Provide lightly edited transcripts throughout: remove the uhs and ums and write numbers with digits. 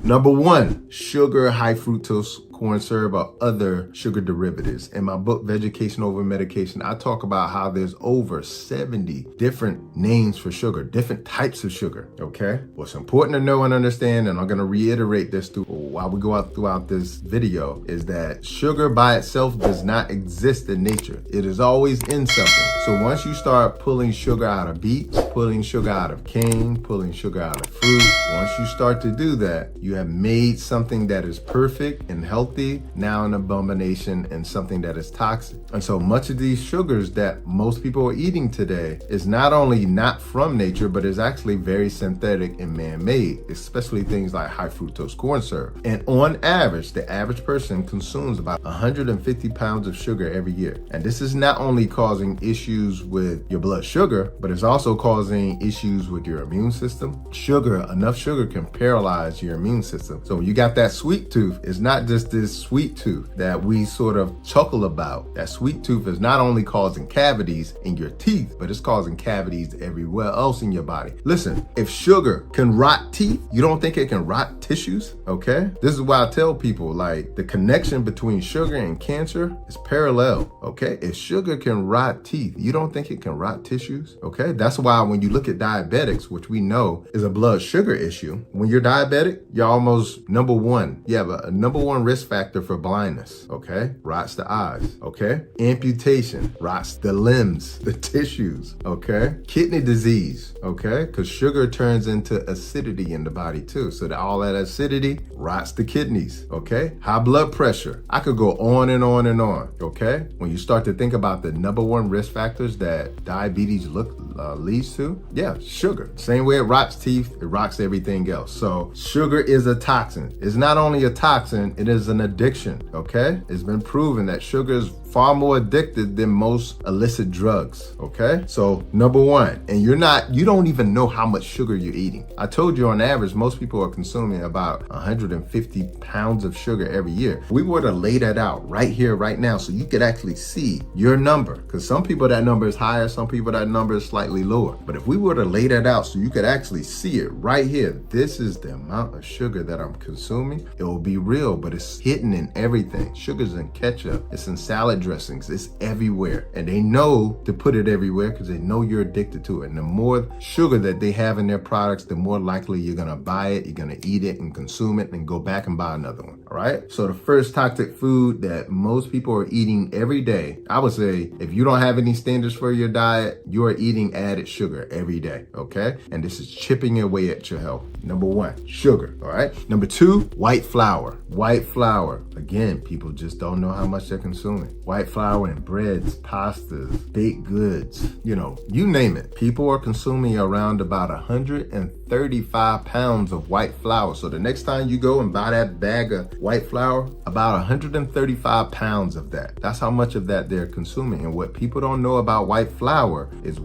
Number one, sugar, high fructose corn syrup, or other sugar derivatives. In my book, Vegetation Over Medication, I talk about how there's over 70 different names for sugar, different types of sugar, okay? What's important to know and understand, and I'm gonna reiterate this while we go out throughout this video, is that sugar by itself does not exist in nature. It is always in something. So once you start pulling sugar out of beets, pulling sugar out of cane, pulling sugar out of fruit, once you start to do that, you have made something that is perfect and healthy now an abomination and something that is toxic. And so much of these sugars that most people are eating today is not only not from nature, but is actually very synthetic and man-made, especially things like high fructose corn syrup. And on average, the average person consumes about 150 pounds of sugar every year. And this is not only causing issues with your blood sugar, but it's also causing issues with your immune system. Enough sugar can paralyze your immune system. So when you got that sweet tooth, it's not just this sweet tooth that we sort of chuckle about. That sweet tooth is not only causing cavities in your teeth, but it's causing cavities everywhere else in your body. Listen, if sugar can rot teeth, you don't think it can rot tissues? Okay? This is why I tell people, like, the connection between sugar and cancer is parallel. Okay? If sugar can rot teeth, you don't think it can rot tissues? Okay? That's why when you look at diabetics, which we know is a blood sugar issue, when you're diabetic, you're almost number one. You have a number one risk factor for blindness, okay? Rots the eyes, okay? Amputation, rots the limbs, the tissues, okay? Kidney disease, okay? Because sugar turns into acidity in the body too. So that all that acidity rots the kidneys, okay? High blood pressure. I could go on and on and on, okay? When you start to think about the number one risk factors that diabetes leads to, yeah, sugar. Same way it rots teeth, it rots everything else. So sugar is a toxin. It's not only a toxin, it is an addiction, okay? It's been proven that sugar is far more addictive than most illicit drugs, okay? So number one, and you don't even know how much sugar you're eating. I told you on average, most people are consuming about 150 pounds of sugar every year. We were to lay that out right here, right now, so you could actually see your number, because some people that number is higher, some people that number is slightly lower. But if we were to lay that out so you could actually see it right here, this is the amount of sugar that I'm consuming. It will be real, but it's hidden in everything. Sugar's in ketchup, it's in salad dressings, it's everywhere. And they know to put it everywhere because they know you're addicted to it. And the more sugar that they have in their products, the more likely you're gonna buy it, you're gonna eat it and consume it and go back and buy another one, all right? So the first toxic food that most people are eating every day, I would say if you don't have any standards for your diet, you are eating added sugar every day, okay? And this is chipping away at your health. Number one, sugar, all right? Number two, white flour. White flour, again, people just don't know how much they're consuming. White flour in breads, pastas, baked goods, you name it. People are consuming around about 135 pounds of white flour. So the next time you go and buy that bag of white flour, about 135 pounds of that. That's how much of that they're consuming. And what people don't know about white flour is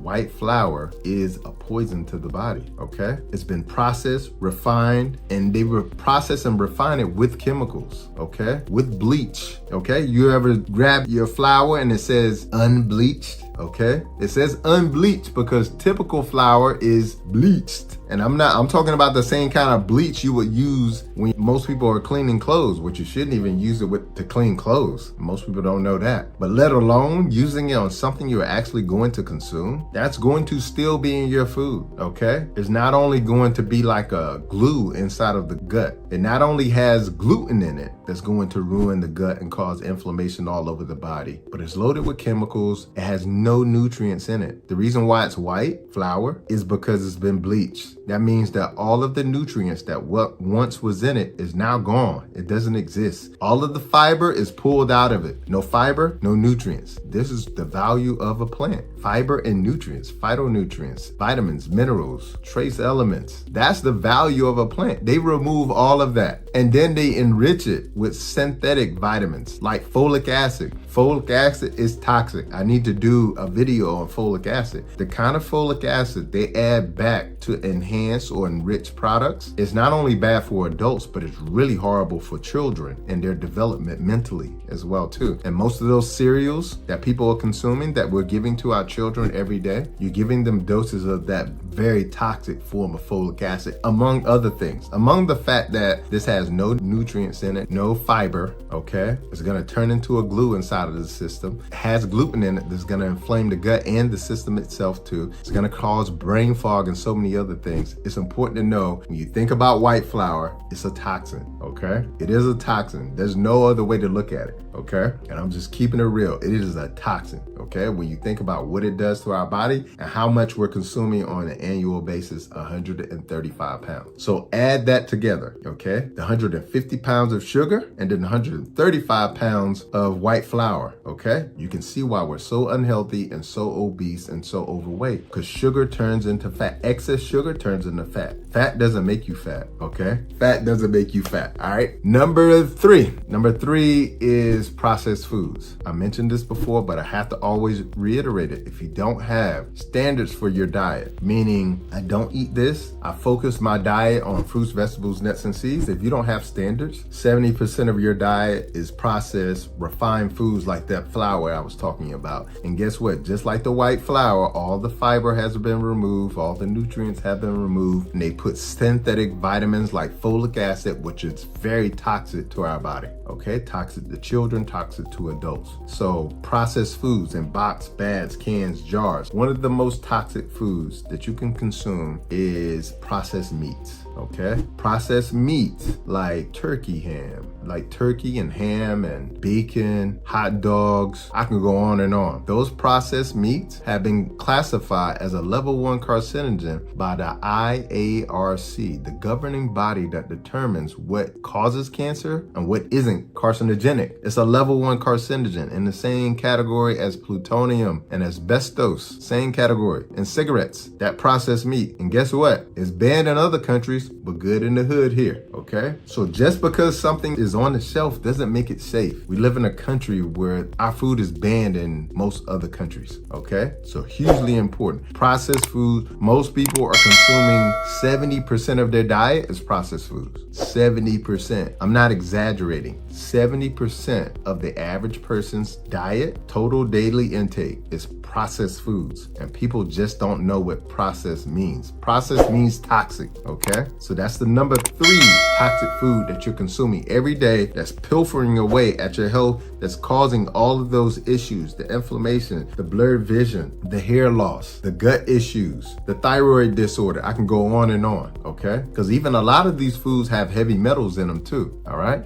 a poison to the body, okay? It's been processed, refined, and they process and refine it with chemicals, okay? With bleach, okay? You ever grab your flour and it says unbleached? Okay, it says unbleached because typical flour is bleached. And I'm talking about the same kind of bleach you would use when most people are cleaning clothes, which you shouldn't even use it to clean clothes. Most people don't know that. But let alone using it on something you're actually going to consume, that's going to still be in your food, okay? It's not only going to be like a glue inside of the gut. It not only has gluten in it that's going to ruin the gut and cause inflammation all over the body, but it's loaded with chemicals. It has no nutrients in it. The reason why it's white flour is because it's been bleached. That means that all of the nutrients that what once was in it is now gone. It doesn't exist. All of the fiber is pulled out of it. No fiber, no nutrients. This is the value of a plant. Fiber and nutrients, phytonutrients, vitamins, minerals, trace elements. That's the value of a plant. They remove all of that and then they enrich it with synthetic vitamins like folic acid. Folic acid is toxic. I need to do a video on folic acid. The kind of folic acid they add back to enhance or enrich products is not only bad for adults, but it's really horrible for children and their development mentally as well too. And most of those cereals that people are consuming that we're giving to our children every day, you're giving them doses of that very toxic form of folic acid, among other things. Among the fact that this has no nutrients in it, no fiber, okay? It's gonna turn into a glue inside of the system. It has gluten in it that's gonna inflame the gut and the system itself too. It's gonna cause brain fog and so many other things. It's important to know when you think about white flour, it's a toxin, okay? It is a toxin. There's no other way to look at it, okay? And I'm just keeping it real. It is a toxin, okay? When you think about what it does to our body and how much we're consuming on an annual basis, 135 pounds. So add that together, okay? The 150 pounds of sugar and then 135 pounds of white flour, okay? You can see why we're so unhealthy and so obese and so overweight, because sugar turns into fat. Excess sugar turns into fat. Fat doesn't make you fat, okay? Fat doesn't make you fat, all right? Number three is processed foods. I mentioned this before, but I have to always reiterate it. If you don't have standards for your diet, meaning I don't eat this, I focus my diet on fruits, vegetables, nuts, and seeds. If you don't have standards, 70% of your diet is processed, refined foods like that flour I was talking about. And guess what? Just like the white flour, all the fiber has been removed, all the nutrients have been removed, and they put synthetic vitamins like folic acid, which is very toxic to our body, okay? Toxic to children, toxic to adults. So processed foods in box, bags, cans, jars. One of the most toxic foods that you can consume is processed meats, okay? Processed meats like turkey ham, like turkey and ham and bacon, hot dogs. I can go on and on. Those processed meats have been classified as a level 1 carcinogen by the IARC, the governing body that determines what causes cancer and what isn't carcinogenic. It's a level 1 carcinogen in the same category as plutonium and asbestos, same category. And cigarettes, that processed meat. And guess what? It's banned in other countries, but good in the hood here, okay? So just because something is on the shelf doesn't make it safe. We live in a country where our food is banned in most other countries, okay? So hugely important. Processed food, most people are consuming 70% of their diet is processed foods. 70%. I'm not exaggerating. 70% of the average person's diet, total daily intake, is processed foods. And people just don't know what processed means. Processed means toxic, okay? So that's the number 3 toxic food that you're consuming every day that's pilfering away at your health, that's causing all of those issues, the inflammation, the blurred vision, the hair loss, the gut issues, the thyroid disorder. I can go on and on, okay? Because even a lot of these foods have heavy metals in them too, all right?